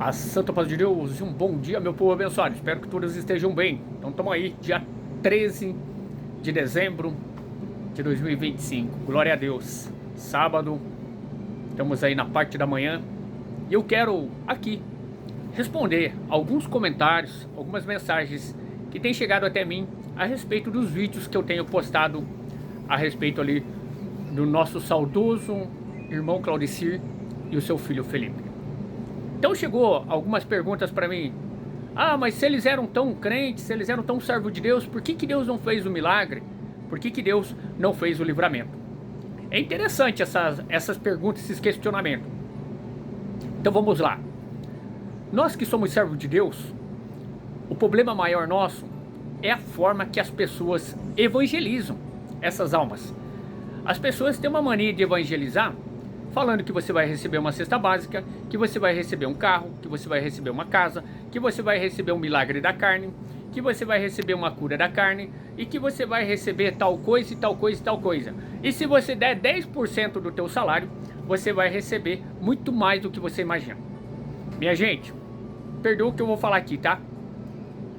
A Santa Paz de Deus, um bom dia, meu povo abençoado. Espero que todos estejam bem. Então estamos aí, dia 13 de dezembro de 2025. Glória a Deus. Sábado, estamos aí na parte da manhã. E eu quero aqui responder alguns comentários, algumas mensagens que têm chegado até mim a respeito dos vídeos que eu tenho postado a respeito ali do nosso saudoso irmão Claudicir e o seu filho Felipe. Então chegou algumas perguntas para mim. Ah, mas se eles eram tão crentes, se eles eram tão servos de Deus, por que Deus não fez o milagre? Por que Deus não fez o livramento? É interessante essas perguntas, esses questionamentos. Então vamos lá. Nós que somos servos de Deus, o problema maior nosso é a forma que as pessoas evangelizam essas almas. As pessoas têm uma mania de evangelizar falando que você vai receber uma cesta básica, que você vai receber um carro, que você vai receber uma casa, que você vai receber um milagre da carne, que você vai receber uma cura da carne e que você vai receber tal coisa e tal coisa e tal coisa. E se você der 10% do teu salário, você vai receber muito mais do que você imagina. Minha gente, perdoa o que eu vou falar aqui, tá?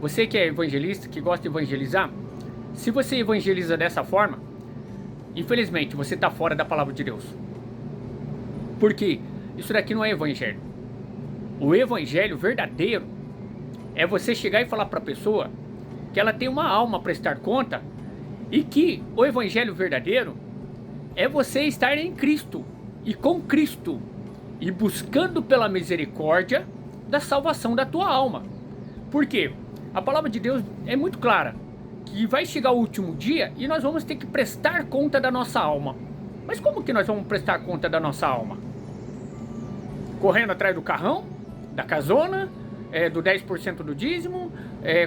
Você que é evangelista, que gosta de evangelizar, se você evangeliza dessa forma, infelizmente você está fora da palavra de Deus. Porque isso daqui não é evangelho. O evangelho verdadeiro é você chegar e falar para a pessoa que ela tem uma alma a prestar conta e que o evangelho verdadeiro é você estar em Cristo e com Cristo e buscando pela misericórdia da salvação da tua alma. Por quê? A palavra de Deus é muito clara, que vai chegar o último dia e nós vamos ter que prestar conta da nossa alma. Mas como que nós vamos prestar conta da nossa alma? Correndo atrás do carrão, da casona, do 10% do dízimo,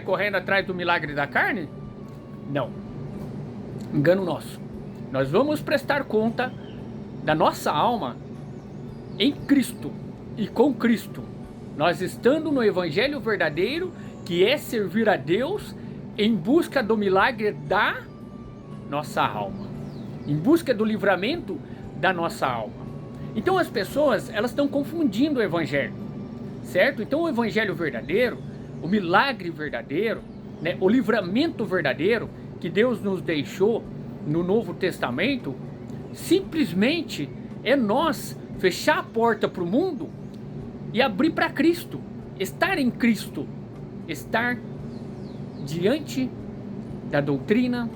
correndo atrás do milagre da carne? Não. Engano nosso. Nós vamos prestar conta da nossa alma em Cristo e com Cristo. Nós estando no evangelho verdadeiro, que é servir a Deus em busca do milagre da nossa alma, em busca do livramento da nossa alma. Então as pessoas, elas estão confundindo o evangelho, certo? Então o evangelho verdadeiro, o milagre verdadeiro, né, o livramento verdadeiro que Deus nos deixou no Novo Testamento, simplesmente é nós fechar a porta para o mundo e abrir para Cristo, estar em Cristo, estar diante da doutrina,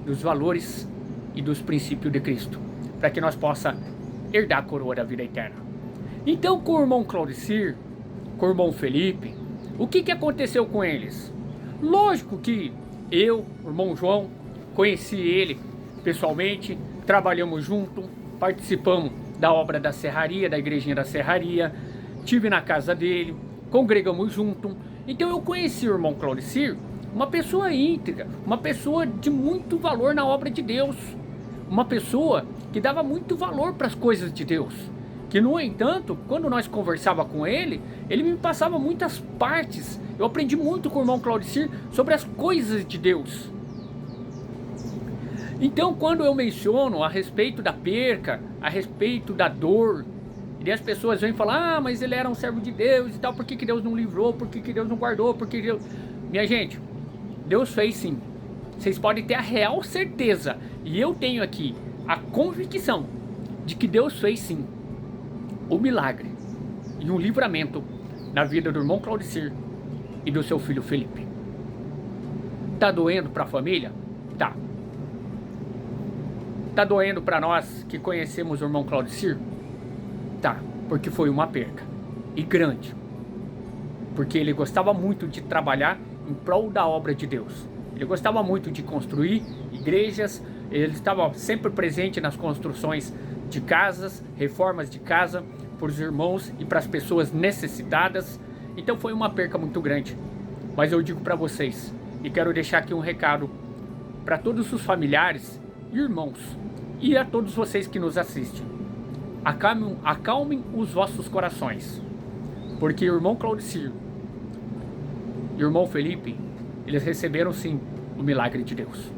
dos valores e dos princípios de Cristo, para que nós possa herdar a coroa da vida eterna. Então, com o irmão Claudicir, com o irmão Felipe, o que aconteceu com eles? Lógico que eu, o irmão João, conheci ele pessoalmente, trabalhamos junto, participamos da obra da serraria, da igrejinha da serraria, estive na casa dele, congregamos junto. Então eu conheci o irmão Claudicir, uma pessoa íntegra, uma pessoa de muito valor na obra de Deus, uma pessoa que dava muito valor para as coisas de Deus, que no entanto, quando nós conversava com ele, ele me passava muitas partes. Eu aprendi muito com o irmão Claudicir sobre as coisas de Deus. Então quando eu menciono a respeito da perca, a respeito da dor, e as pessoas vêm falar, ah, mas ele era um servo de Deus e tal, por que Deus não livrou, por que Deus não guardou, por que Deus... Minha gente, Deus fez sim. Vocês podem ter a real certeza, e eu tenho aqui a convicção de que Deus fez sim o milagre e um livramento na vida do irmão Claudicir e do seu filho Felipe. Tá doendo para a família? Tá. Tá doendo para nós que conhecemos o irmão Claudicir? Tá, porque foi uma perca, e grande, porque ele gostava muito de trabalhar em prol da obra de Deus, ele gostava muito de construir igrejas, ele estava sempre presente nas construções de casas, reformas de casa, para os irmãos e para as pessoas necessitadas. Então foi uma perca muito grande, mas eu digo para vocês, e quero deixar aqui um recado para todos os familiares, irmãos, e a todos vocês que nos assistem. Acalmem os vossos corações, porque o irmão Claudicir e o irmão Felipe, eles receberam sim o milagre de Deus,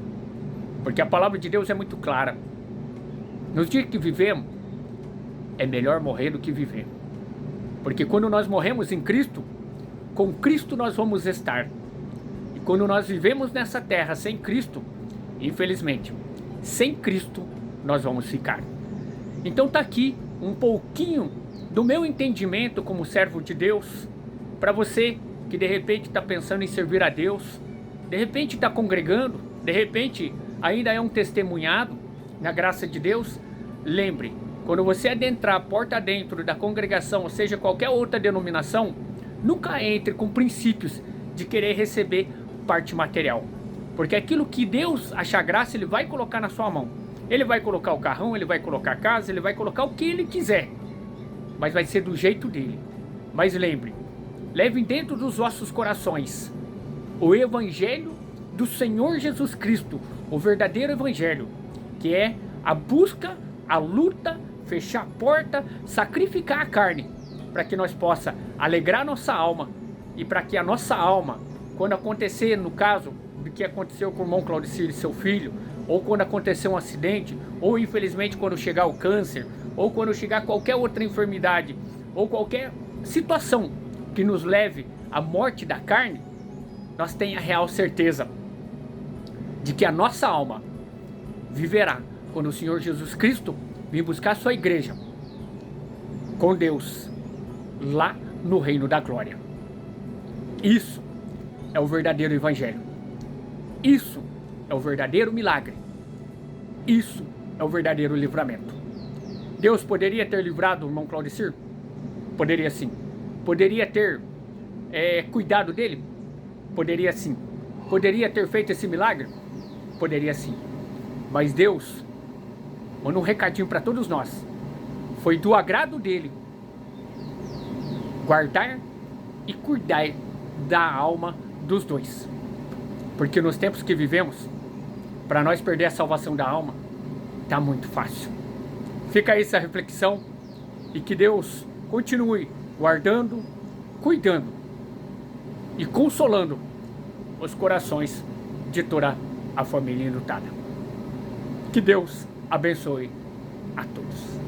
porque a palavra de Deus é muito clara. Nos dias que vivemos, é melhor morrer do que viver. Porque quando nós morremos em Cristo, com Cristo nós vamos estar. E quando nós vivemos nessa terra sem Cristo, infelizmente, sem Cristo nós vamos ficar. Então tá aqui um pouquinho do meu entendimento como servo de Deus, para você que de repente está pensando em servir a Deus, de repente está congregando, de repente ainda é um testemunhado na graça de Deus. Lembre, quando você adentrar a porta dentro da congregação, ou seja, qualquer outra denominação, nunca entre com princípios de querer receber parte material. Porque aquilo que Deus achar graça, Ele vai colocar na sua mão. Ele vai colocar o carrão, Ele vai colocar a casa, Ele vai colocar o que Ele quiser. Mas vai ser do jeito dele. Mas lembre, leve dentro dos vossos corações o Evangelho do Senhor Jesus Cristo, o verdadeiro Evangelho, que é a busca, a luta, fechar a porta, sacrificar a carne, para que nós possa alegrar nossa alma e para que a nossa alma, quando acontecer, no caso do que aconteceu com o irmão Claudicir e seu filho, ou quando acontecer um acidente, ou infelizmente quando chegar o câncer, ou quando chegar qualquer outra enfermidade, ou qualquer situação que nos leve à morte da carne, nós tenhamos a real certeza de que a nossa alma viverá quando o Senhor Jesus Cristo vir buscar a sua igreja com Deus lá no reino da glória. Isso é o verdadeiro evangelho. Isso é o verdadeiro milagre. Isso é o verdadeiro livramento. Deus poderia ter livrado o irmão Claudicir? Poderia sim. Poderia ter cuidado dele? Poderia sim. Poderia ter feito esse milagre? Poderia sim. Mas Deus manda um recadinho para todos nós. Foi do agrado dele guardar e cuidar da alma dos dois. Porque nos tempos que vivemos, para nós perder a salvação da alma, tá muito fácil. Fica aí essa reflexão e que Deus continue guardando, cuidando e consolando os corações de toda a família enlutada. Que Deus abençoe a todos.